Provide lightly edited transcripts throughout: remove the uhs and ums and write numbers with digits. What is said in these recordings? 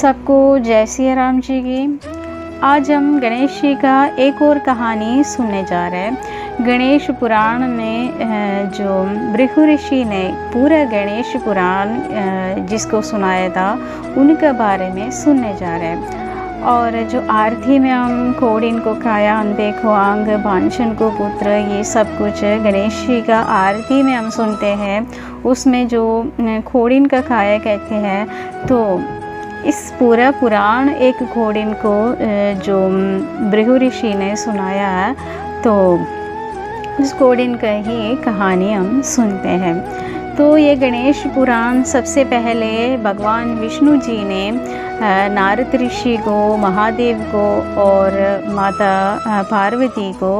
सबको जय सिया राम जी की। आज हम गणेश जी का एक और कहानी सुनने जा रहे हैं। गणेश पुराण में जो भृगु ऋषि ने पूरा गणेश पुराण जिसको सुनाया था उनके बारे में सुनने जा रहे हैं। और जो आरती में हम खोड़िन को खाया अंधे को आंग भांछन को पुत्र, ये सब कुछ गणेश जी का आरती में हम सुनते हैं। उसमें जो खोड़िन का खाया कहते हैं, तो इस पूरा पुराण एक खोड़िन को जो भृगु ऋषि ने सुनाया है, तो उस खोड़िन का ही कहानी हम सुनते हैं। तो ये गणेश पुराण सबसे पहले भगवान विष्णु जी ने नारद ऋषि को, महादेव को और माता पार्वती को,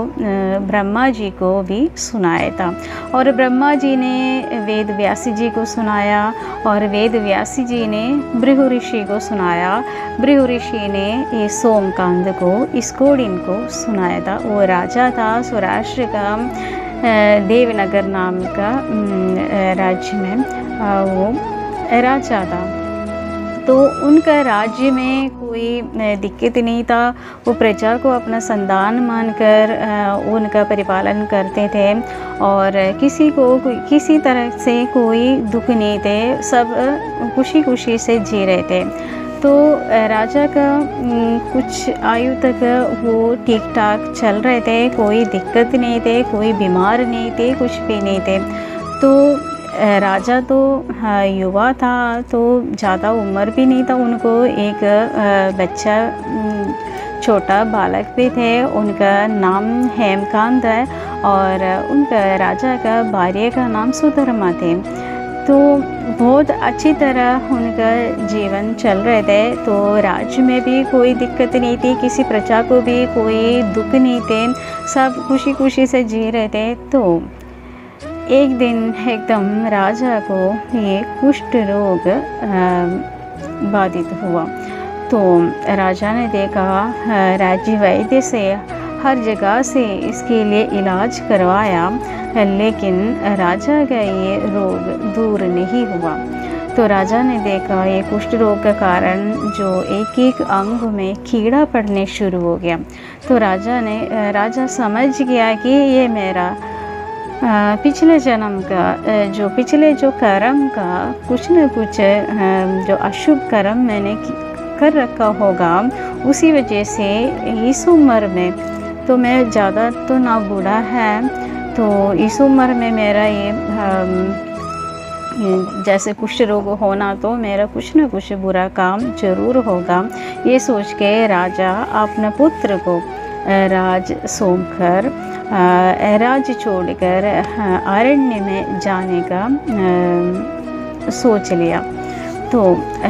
ब्रह्मा जी को भी सुनाया था। और ब्रह्मा जी ने वेद व्यास जी को सुनाया और वेद व्यास जी ने भृगु ऋषि को सुनाया। भृगु ऋषि ने ये सोमकांत को, इस खोड़िन को सुनाया था। वो राजा था, सौराष्ट्र का देवनगर नाम का राज्य में वो राजा था। तो उनका राज्य में कोई दिक्कत नहीं था। वो प्रजा को अपना संतान मानकर उनका परिपालन करते थे और किसी को किसी तरह से कोई दुख नहीं थे, सब खुशी खुशी से जी रहे थे। तो राजा का कुछ आयु तक वो ठीक ठाक चल रहे थे, कोई दिक्कत नहीं थे, कोई बीमार नहीं थे, कुछ भी नहीं थे। तो राजा तो युवा था, तो ज़्यादा उम्र भी नहीं था उनको। एक बच्चा छोटा बालक भी थे, उनका नाम हेमकांत है और उनका राजा का भार्य का नाम सुधर्मा थे। तो बहुत अच्छी तरह उनका जीवन चल रहे थे। तो राज्य में भी कोई दिक्कत नहीं थी, किसी प्रजा को भी कोई दुख नहीं थे, सब खुशी खुशी से जी रहे थे। तो एक दिन एकदम राजा को ये कुष्ठ रोग बाधित हुआ। तो राजा ने देखा, राज्य वैद्य से हर जगह से इसके लिए इलाज करवाया, लेकिन राजा का ये रोग दूर नहीं हुआ। तो राजा ने देखा ये कुष्ठ रोग का कारण जो एक एक अंग में कीड़ा पड़ने शुरू हो गया। तो राजा समझ गया कि ये मेरा पिछले जन्म का पिछले कर्म का कुछ न कुछ जो अशुभ कर्म मैंने कर रखा होगा, उसी वजह से इस उम्र में, तो मैं ज़्यादा तो ना बूढ़ा है, तो इस उम्र में मेरा ये जैसे कुष्ठ रोग होना, तो मेरा कुछ न कुछ बुरा काम जरूर होगा। ये सोच के राजा अपने पुत्र को राज सौंपकर राज्य छोड़कर अरण्य में जाने का सोच लिया। तो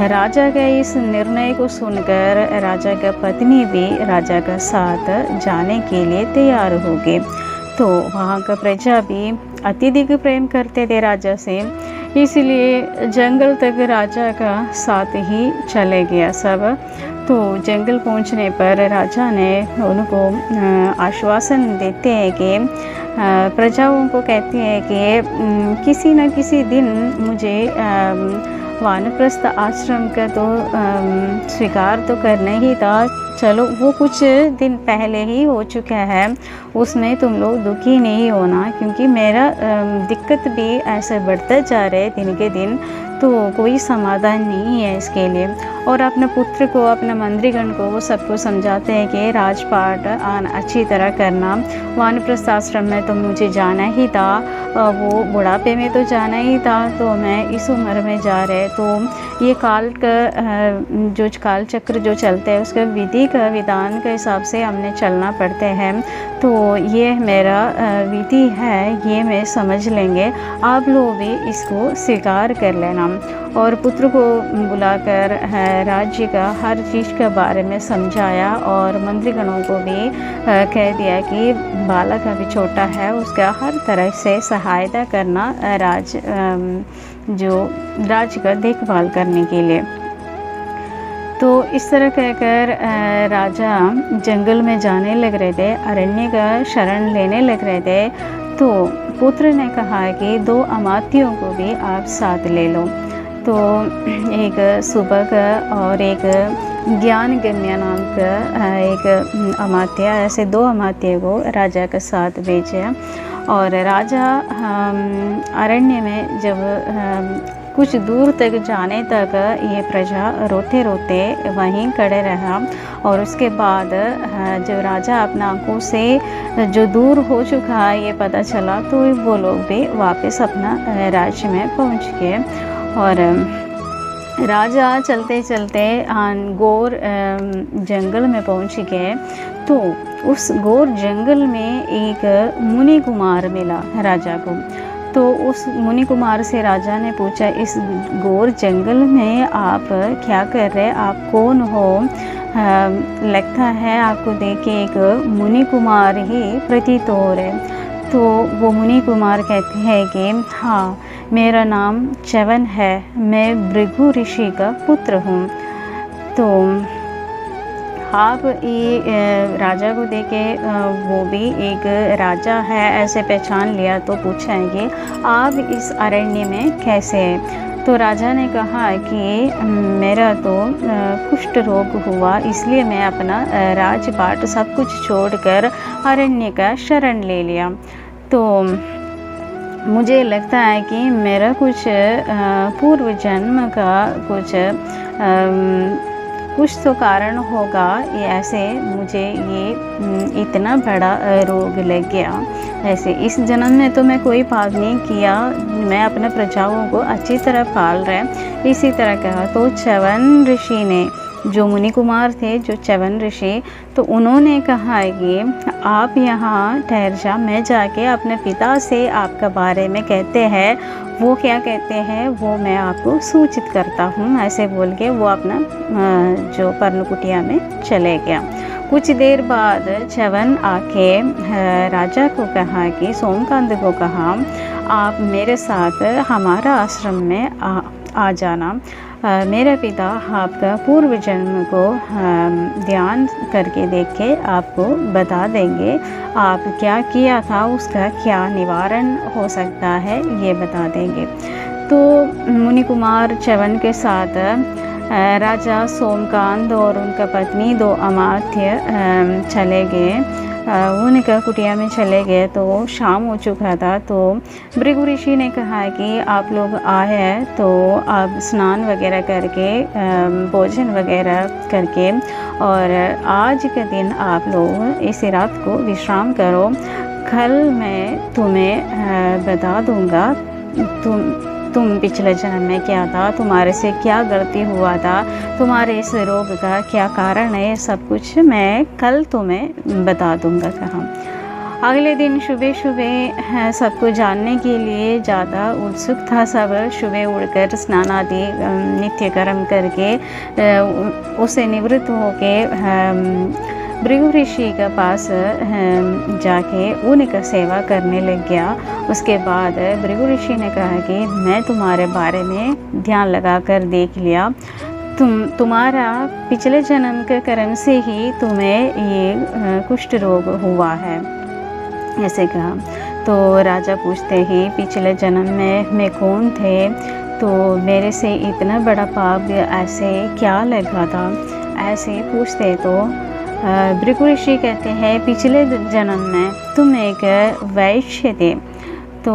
राजा का इस निर्णय को सुनकर राजा का पत्नी भी राजा का साथ जाने के लिए तैयार हो गए। तो वहाँ का प्रजा भी अत्यधिक प्रेम करते थे राजा से, इसलिए जंगल तक राजा का साथ ही चले गया सब। तो जंगल पहुंचने पर राजा ने उनको आश्वासन देते हैं कि प्रजाओं को कहते हैं कि किसी न किसी दिन मुझे वानप्रस्थ आश्रम का तो स्वीकार तो करना ही था। चलो वो कुछ दिन पहले ही हो चुका है, उसमें तुम लोग दुखी नहीं होना, क्योंकि मेरा दिक्कत भी ऐसे बढ़ता जा रहा है दिन के दिन, तो कोई समाधान नहीं है इसके लिए। और अपने पुत्र को, अपने मंत्रीगण को वो सबको समझाते हैं कि राजपाट अच्छी तरह करना, वानप्रस्थ आश्रम में तो मुझे जाना ही था, वो बुढ़ापे में तो जाना ही था, तो मैं इस उम्र में जा रहे। तो ये काल का जो काल चक्र जो चलता है, उसका विधि का विधान के हिसाब से हमने चलना पड़ते हैं। तो ये मेरा विधि है, ये मैं समझ लेंगे, आप लोग भी इसको स्वीकार कर लेना। और पुत्र को बुलाकर राज्य का हर चीज़ के बारे में समझाया और मंत्रीगणों को भी कह दिया कि बालक अभी छोटा है, उसका हर तरह से सहायता करना राज्य का देखभाल करने के लिए। तो इस तरह कहकर राजा जंगल में जाने लग रहे थे, अरण्य का शरण लेने लग रहे थे। तो पुत्र ने कहा कि 2 अमात्यों को भी आप साथ ले लो। तो एक सुबक और एक ज्ञान गम्य नाम का एक अमात्य, ऐसे 2 अमात्य को राजा के साथ भेजा। और राजा अरण्य में जब कुछ दूर तक जाने तक ये प्रजा रोते रोते वहीं खड़े रहा। और उसके बाद जब राजा अपना आंखों से जो दूर हो चुका ये पता चला, तो वो लोग भी वापस अपना राज्य में पहुंच गए। और राजा चलते चलते घोर जंगल में पहुंच गए। तो उस घोर जंगल में एक मुनि कुमार मिला राजा को। तो उस मुनि कुमार से राजा ने पूछा, इस घोर जंगल में आप क्या कर रहे, आप कौन हो? लगता है आपको देख के एक मुनि कुमार ही प्रतीत हो रहे। तो वो मुनि कुमार कहते हैं कि हाँ, मेरा नाम च्यवन है, मैं भृगु ऋषि का पुत्र हूँ। तो आप ये राजा को देखे, वो भी एक राजा है ऐसे पहचान लिया। तो पूछा है कि आप इस अरण्य में कैसे हैं? तो राजा ने कहा कि मेरा तो कुष्ठ रोग हुआ, इसलिए मैं अपना राजपाट सब कुछ छोड़कर अरण्य का शरण ले लिया। तो मुझे लगता है कि मेरा कुछ पूर्व जन्म का कुछ तो कारण होगा, ये ऐसे मुझे ये इतना बड़ा रोग लग गया। ऐसे इस जन्म में तो मैं कोई पाप नहीं किया, मैं अपने प्रजाओं को अच्छी तरह पाल रहे। इसी तरह कहा। तो च्यवन ऋषि ने, जो मुनि कुमार थे, जो च्यवन ऋषि, तो उन्होंने कहा कि आप यहाँ ठहर जा, मैं जाके अपने पिता से आपके बारे में कहते हैं, वो क्या कहते हैं वो मैं आपको सूचित करता हूँ। ऐसे बोल के वो अपना जो पर्णकुटिया में चले गया। कुछ देर बाद च्यवन आके राजा को कहा कि सोमकांत को कहा, आप मेरे साथ हमारा आश्रम में आ जाना। मेरा पिता आपका पूर्व जन्म को ध्यान करके देख के आपको बता देंगे, आप क्या किया था, उसका क्या निवारण हो सकता है, ये बता देंगे। तो मुनि कुमार च्यवन के साथ राजा सोमकांत और उनका पत्नी 2 अमात्य चले गए, उनका कुटिया में चले गए। तो शाम हो चुका था। तो भृगु ऋषि ने कहा कि आप लोग आए हैं तो आप स्नान वगैरह करके भोजन वगैरह करके और आज के दिन आप लोग इस रात को विश्राम करो। कल मैं तुम्हें बता दूंगा तुम पिछले जन्म में क्या था, तुम्हारे से क्या गलती हुआ था, तुम्हारे इस रोग का क्या कारण है, सब कुछ मैं कल तुम्हें बता दूंगा कहा। अगले दिन सुबह सुबह सबको जानने के लिए ज़्यादा उत्सुक था सब। सुबह उठकर स्नान आदि नित्य कर्म करके उसे निवृत्त होके भृगु ऋषि के पास जाके उनका सेवा करने लग गया। उसके बाद भृगु ऋषि ने कहा कि मैं तुम्हारे बारे में ध्यान लगा कर देख लिया, तुम्हारा पिछले जन्म के कर्म से ही तुम्हें ये कुष्ठ रोग हुआ है, ऐसे कहा। तो राजा पूछते ही पिछले जन्म में मैं कौन थे, तो मेरे से इतना बड़ा पाप ऐसे क्या लगा था, ऐसे पूछते। तो भृगु ऋषि कहते हैं पिछले जन्म में तुम एक वैश्य थे, तो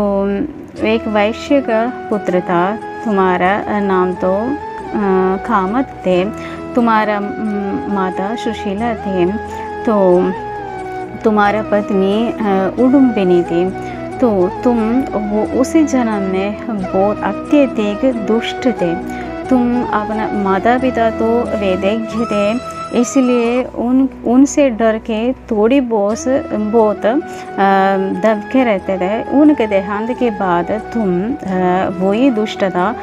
एक वैश्य का पुत्र था, तुम्हारा नाम तो कामत थे, तुम्हारा माता सुशीला थे, तो तुम्हारा पत्नी उडुम्बिनी थी। तो तुम वो उसी जन्म में बहुत अत्यधिक दुष्ट थे। तुम अपना माता पिता तो वेदज्ञ थे, इसलिए उनसे डर के थोड़ी बहुत दबके रहते थे। उनके देहांत के बाद तुम वही दुष्टता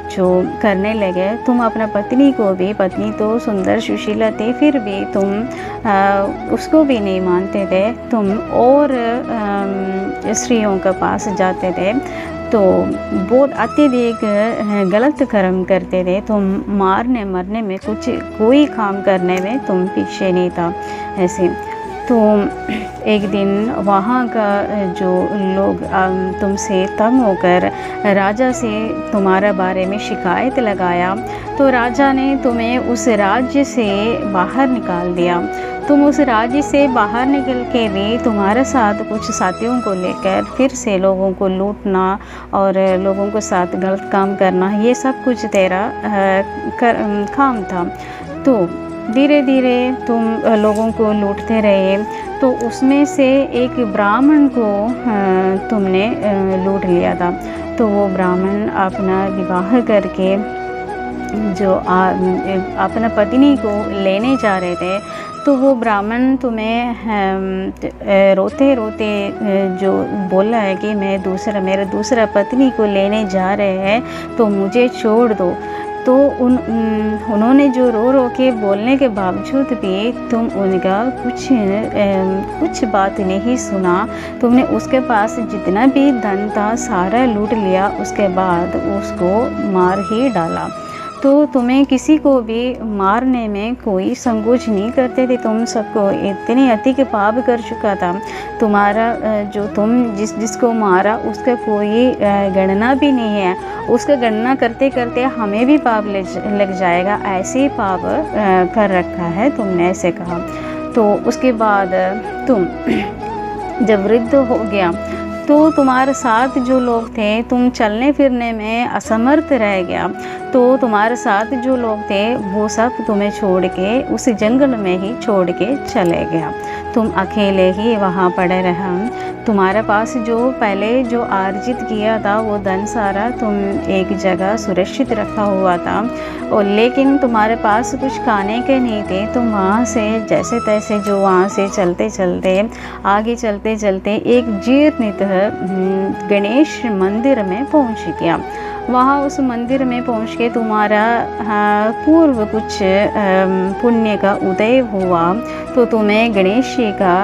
जो करने लगे। तुम अपना पत्नी को भी, पत्नी तो सुंदर सुशीला थी, फिर भी तुम उसको भी नहीं मानते थे, तुम और स्त्रियों के पास जाते थे, तो बहुत अत्यधिक गलत कर्म करते थे। तुम मारने मरने में कोई काम करने में तुम पीछे नहीं था ऐसे। तो एक दिन वहाँ का जो लोग तुमसे तंग होकर राजा से तुम्हारा बारे में शिकायत लगाया, तो राजा ने तुम्हें उस राज्य से बाहर निकाल दिया। तुम उस राज्य से बाहर निकल के भी तुम्हारे साथ कुछ साथियों को लेकर फिर से लोगों को लूटना और लोगों के साथ गलत काम करना, ये सब कुछ तेरा काम था। तो धीरे धीरे तुम लोगों को लूटते रहे। तो उसमें से एक ब्राह्मण को तुमने लूट लिया था। तो वो ब्राह्मण अपना विवाह करके जो अपना पत्नी को लेने जा रहे थे, तो वो ब्राह्मण तुम्हें रोते रोते जो बोला है कि मेरा दूसरा पत्नी को लेने जा रहे हैं, तो मुझे छोड़ दो। तो उन्होंने जो रो रो के बोलने के बावजूद भी तुम उनका कुछ बात नहीं सुना। तुमने उसके पास जितना भी धन था सारा लूट लिया, उसके बाद उसको मार ही डाला। तो तुम्हें किसी को भी मारने में कोई संकोच नहीं करते थे। तुम सबको इतने अधिक पाप कर चुका था। तुम्हारा जो तुम जिसको मारा उसका कोई गणना भी नहीं है। उसका गणना करते करते हमें भी पाप लग जाएगा, ऐसे ही पाप कर रखा है तुमने, ऐसे कहा। तो उसके बाद तुम जब वृद्ध हो गया तो तुम्हारे साथ जो लोग थे, तुम चलने फिरने में असमर्थ रह गया। तो तुम्हारे साथ जो लोग थे वो सब तुम्हें छोड़ के उस जंगल में ही छोड़ के चले गया। तुम अकेले ही वहाँ पड़े रहा। तुम्हारे पास जो पहले जो अर्जित किया था वो धन सारा तुम एक जगह सुरक्षित रखा हुआ था, और लेकिन तुम्हारे पास कुछ खाने के नहीं थे। तुम वहाँ से जैसे तैसे जो वहाँ से चलते चलते आगे चलते चलते एक जीर्णित गणेश मंदिर में पहुँच गया। वहाँ उस मंदिर में पहुँच के तुम्हारा पूर्व कुछ पुण्य का उदय हुआ, तो तुम्हें गणेश जी का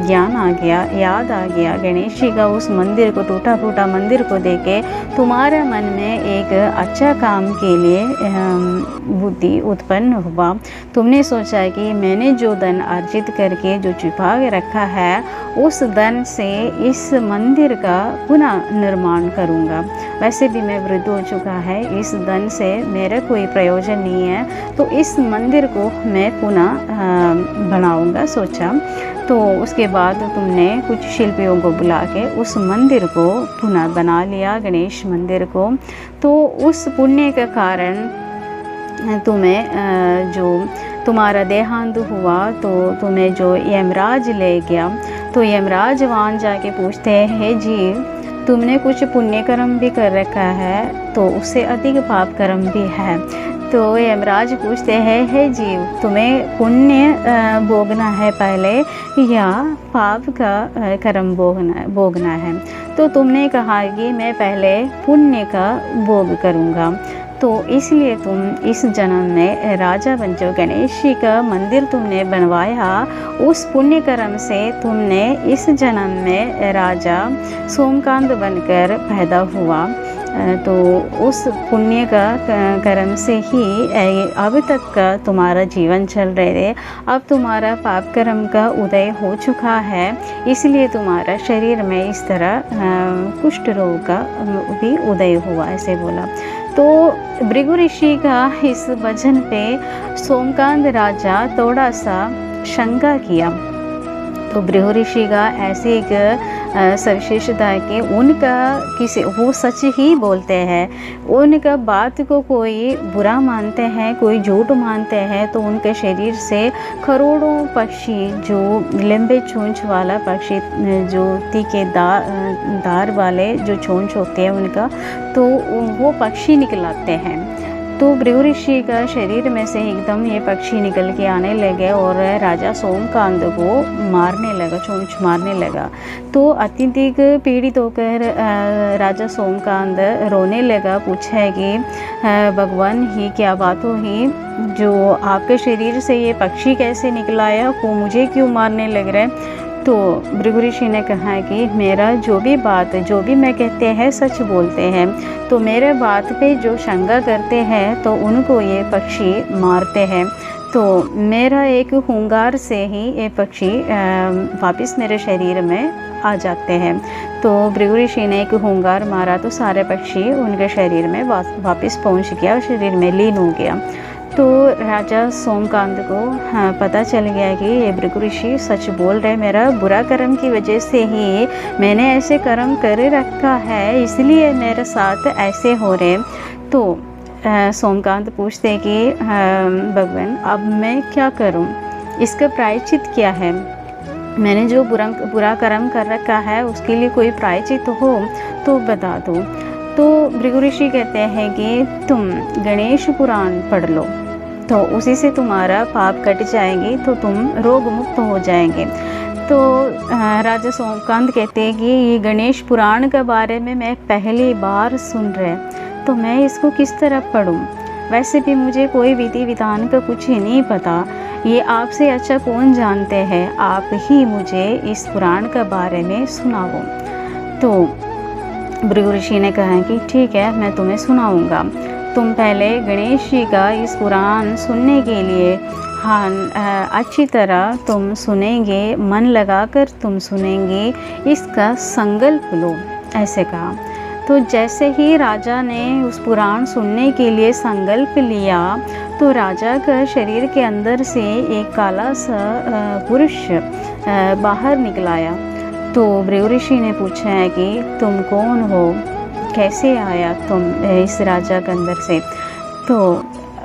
ज्ञान आ गया, याद आ गया। गणेश जी का उस मंदिर को, टूटा फूटा मंदिर को देखे तुम्हारे मन में एक अच्छा काम के लिए बुद्धि उत्पन्न हुआ। तुमने सोचा कि मैंने जो धन अर्जित करके जो छुपा के रखा है, उस धन से इस मंदिर का पुनः निर्माण करूँगा। वैसे भी मैं वृद्ध हो चुका है, इस धन से मेरा कोई प्रयोजन नहीं है, तो इस मंदिर को मैं पुनः बनाऊँगा, सोचा। तो उसके बाद तुमने कुछ शिल्पियों को बुला के उस मंदिर को पुनः बना लिया, गणेश मंदिर को। तो उस पुण्य के कारण तुम्हें जो तुम्हारा देहांत हुआ, तो तुम्हें जो यमराज ले गया। तो यमराज वहाँ जाके पूछते हैं, हे जीव, तुमने कुछ पुण्य कर्म भी कर रखा है, तो उससे अधिक पाप कर्म भी है। तो यमराज पूछते हैं, हे जीव, तुम्हें पुण्य भोगना है पहले या पाप का कर्म भोगना है? तो तुमने कहा कि मैं पहले पुण्य का भोग करूँगा, तो इसलिए तुम इस जन्म में राजा बन जाओ। गणेश जी का मंदिर तुमने बनवाया, उस पुण्य कर्म से तुमने इस जन्म में राजा सोमकांत बनकर पैदा हुआ। तो उस पुण्य का कर्म से ही अब तक का तुम्हारा जीवन चल रहे थे। अब तुम्हारा पाप कर्म का उदय हो चुका है, इसलिए तुम्हारा शरीर में इस तरह कुष्ठ रोग का भी उदय हुआ, ऐसे बोला। तो भृगु ऋषि का इस वचन पे सोमकांत राजा थोड़ा सा शंका किया। तो भृगु ऋषि का ऐसे एक सविशेषता है कि वो सच ही बोलते हैं। उनका बात को कोई बुरा मानते हैं, कोई झूठ मानते हैं, तो उनके शरीर से करोड़ों पक्षी, जो लंबे चोंच वाला पक्षी, जो तीखे धार वाले जो चोंच होते हैं उनका, तो वो पक्षी निकलाते हैं। तो भृगु ऋषि का शरीर में से एकदम ये पक्षी निकल के आने लगे और राजा सोमकांत को मारने लगा, चोंच मारने लगा। तो अत्यधिक पीड़ित होकर राजा सोमकांत रोने लगा, पूछा कि भगवान, ही क्या बात हुई, जो आपके शरीर से ये पक्षी कैसे निकलाया, वो मुझे क्यों मारने लग रहे हैं? तो भृगु ऋषि ने कहा कि मेरा जो भी मैं कहते हैं सच बोलते हैं, तो मेरे बात पे जो शंका करते हैं तो उनको ये पक्षी मारते हैं। तो मेरा एक हुंकार से ही ये पक्षी वापस मेरे शरीर में आ जाते हैं। तो भृगु ऋषि ने एक हुंकार मारा तो सारे पक्षी उनके शरीर में वापस पहुंच गया और शरीर में लीन हो गया। तो राजा सोमकांत को पता चल गया कि ये भृगु ऋषि सच बोल रहे, मेरा बुरा कर्म की वजह से ही मैंने ऐसे कर्म कर रखा है, इसलिए मेरे साथ ऐसे हो रहे। तो सोमकांत पूछते कि भगवान अब मैं क्या करूं, इसका प्रायश्चित क्या है, मैंने जो बुरा कर्म कर रखा है उसके लिए कोई प्रायश्चित हो तो बता दो। तो भृगु ऋषि कहते हैं कि तुम गणेश पुराण पढ़ लो तो उसी से तुम्हारा पाप कट जाएंगे, तो तुम रोग मुक्त हो जाएंगे। तो राजा सोमकांत कहते हैं कि ये गणेश पुराण के बारे में मैं पहली बार सुन रहे, तो मैं इसको किस तरह पढूं, वैसे भी मुझे कोई विधि विधान का कुछ ही नहीं पता, ये आपसे अच्छा कौन जानते हैं, आप ही मुझे इस पुराण के बारे में सुनाओ। तो भृगु ऋषि ने कहा कि ठीक है, मैं तुम्हें सुनाऊंगा। तुम पहले गणेश जी का इस पुराण सुनने के लिए अच्छी तरह तुम सुनेंगे, मन लगाकर तुम सुनेंगे, इसका संकल्प लो, ऐसे कहा। तो जैसे ही राजा ने उस पुराण सुनने के लिए संकल्प लिया तो राजा का शरीर के अंदर से एक काला सा पुरुष बाहर निकल आया। तो भृगु ऋषि ने पूछा है कि तुम कौन हो, कैसे आया तुम इस राजा के अंदर से। तो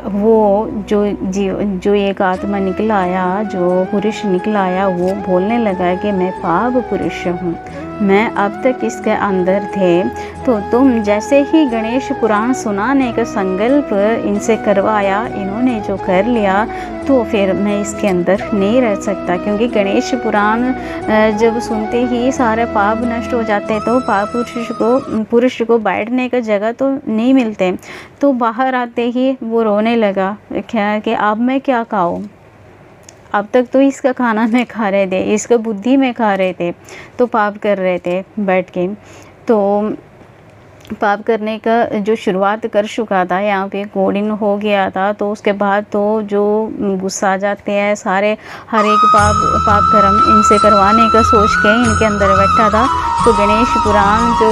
वो जो एक आत्मा निकल आया, जो पुरुष निकल आया, वो बोलने लगा कि मैं पाप पुरुष हूँ, मैं अब तक इसके अंदर थे। तो तुम जैसे ही गणेश पुराण सुनाने का संकल्प इनसे करवाया, इन्होंने जो कर लिया, तो फिर मैं इसके अंदर नहीं रह सकता, क्योंकि गणेश पुराण जब सुनते ही सारे पाप नष्ट हो जाते, तो पाप पुरुष को बैठने का जगह तो नहीं मिलते। तो बाहर आते ही वो रोने लगा, क्या कि अब मैं क्या खाऊं, अब तक तो इसका खाना में खा रहे थे, इसका बुद्धि में खा रहे थे, तो पाप कर रहे थे बैठ के। तो पाप करने का जो शुरुआत कर चुका था, यहाँ पे कोडिन हो गया था, तो उसके बाद तो जो गुस्सा आ जाते हैं सारे, हर एक पाप कर्म इनसे करवाने का सोच के इनके अंदर बैठा था। तो गणेश पुराण जो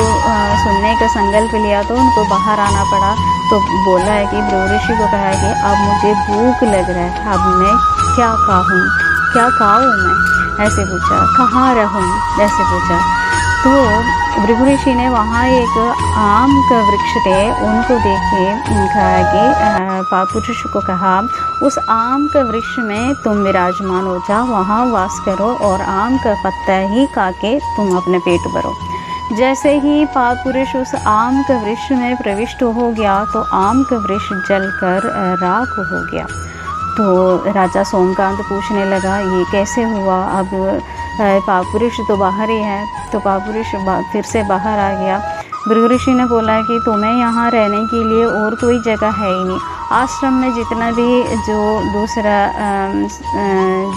सुनने का संकल्प लिया तो उनको बाहर आना पड़ा। तो बोला है कि भृगु ऋषि को कहा है कि अब मुझे भूख लग रहा है, अब मैं क्या खाऊं मैं, ऐसे पूछा, कहाँ रहूं, ऐसे पूछा। तो भृगु ऋषि ने वहाँ एक आम का वृक्ष थे, उनको देखे कहा कि पापुरुष को कहा, उस आम का वृक्ष में तुम विराजमान हो जाओ, वहाँ वास करो और आम का पत्ता ही खा के तुम अपने पेट भरो। जैसे ही पापुरुष उस आम का वृक्ष में प्रविष्ट हो गया तो आम का वृक्ष जलकर राख हो गया। तो राजा सोमकांत पूछने लगा ये कैसे हुआ, अब पापुरुष तो बाहर ही है। तो पापुरुष फिर से बाहर आ गया। भृगु ऋषि ने बोला कि तुम्हें यहाँ रहने के लिए और कोई जगह है ही नहीं, आश्रम में जितना भी जो दूसरा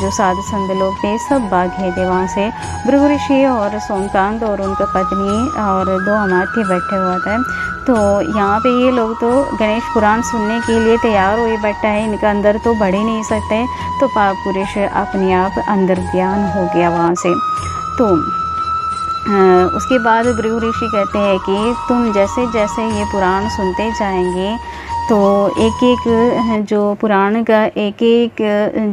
जो साधु संत लोग थे सब भाग गए थे वहाँ से। भृगु ऋषि और सोमकांत और उनका पत्नी और 2 अमात्य बैठे हुआ था। तो यहाँ पे ये लोग तो गणेश पुराण सुनने के लिए तैयार हुए बैठा है, इनका अंदर तो बढ़ ही नहीं सकते। तो पाप पुरुष अपने आप अंदर ज्ञान हो गया वहाँ से। तो उसके बाद भृगु ऋषि कहते हैं कि तुम जैसे जैसे ये पुराण सुनते जाएंगे तो एक एक जो पुराण का एक एक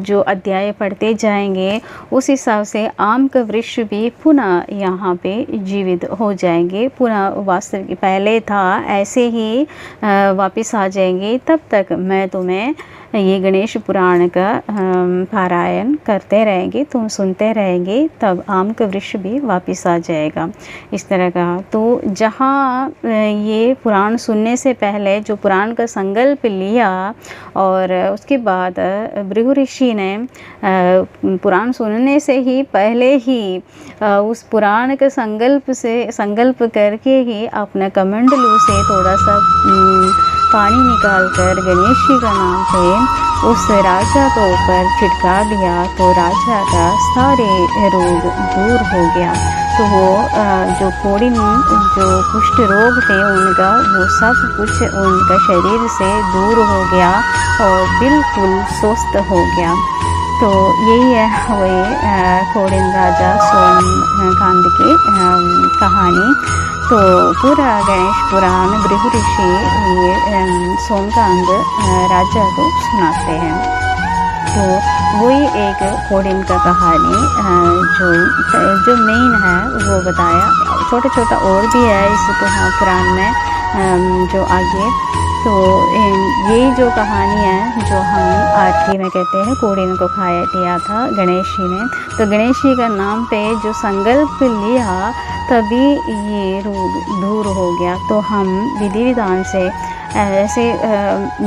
जो अध्याय पढ़ते जाएंगे, उस हिसाब से आम का वृक्ष भी पुनः यहाँ पे जीवित हो जाएंगे, पुनः वास्तविक पहले था ऐसे ही वापस आ जाएंगे। तब तक मैं तुम्हें ये गणेश पुराण का पारायण करते रहेंगे, तुम सुनते रहेंगे, तब आम का वृक्ष भी वापस आ जाएगा, इस तरह का। तो जहाँ ये पुराण सुनने से पहले जो पुराण का संकल्प लिया और उसके बाद भृगु ऋषि ने पुराण सुनने से ही पहले ही उस पुराण का संकल्प करके ही अपने कमंडलू से थोड़ा सा पानी निकालकर गणेश जी का नाम पे उस राजा के ऊपर छिड़का दिया तो राजा का सारे रोग दूर हो गया। तो वो जो कोढ़िन जो कुष्ठ रोग थे उनका वो सब कुछ उनका शरीर से दूर हो गया और बिल्कुल स्वस्थ हो गया। तो यही है वही कोढ़िन राजा सोमकांत की कहानी। तो पूरा गणेश पुराण भृगु ऋषि ये सोमकांत राजा को सुनाते हैं। तो वही एक कोढ़िन का कहानी जो मेन है वो बताया। छोटा छोटा और भी है इस पुराण में जो आगे। तो ये जो कहानी है जो हम आरती में कहते हैं कोढ़िन को खाया दिया था गणेश जी ने। तो गणेश जी का नाम पे जो संकल्प लिया तभी ये रोग दूर हो गया। तो हम विधि विधान से ऐसे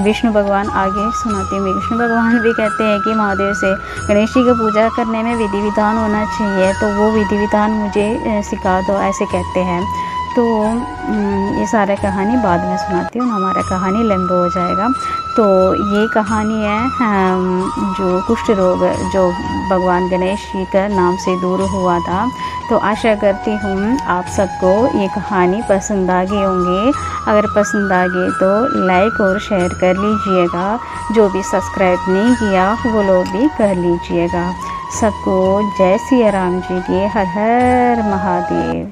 विष्णु भगवान आगे सुनाते हैं। विष्णु भगवान भी कहते हैं कि महादेव से गणेश जी की पूजा करने में विधि विधान होना चाहिए, तो वो विधि विधान मुझे सिखा दो, ऐसे कहते हैं। तो ये सारा कहानी बाद में सुनाती हूँ, हमारा कहानी लंबा हो जाएगा। तो ये कहानी है जो कुष्ठ रोग जो भगवान गणेश जी का नाम से दूर हुआ था। तो आशा करती हूँ आप सबको ये कहानी पसंद आ गई होंगी। अगर पसंद आ गई तो लाइक और शेयर कर लीजिएगा। जो भी सब्सक्राइब नहीं किया वो लोग भी कर लीजिएगा। सबको जय सिया राम जी की हर हर महादेव।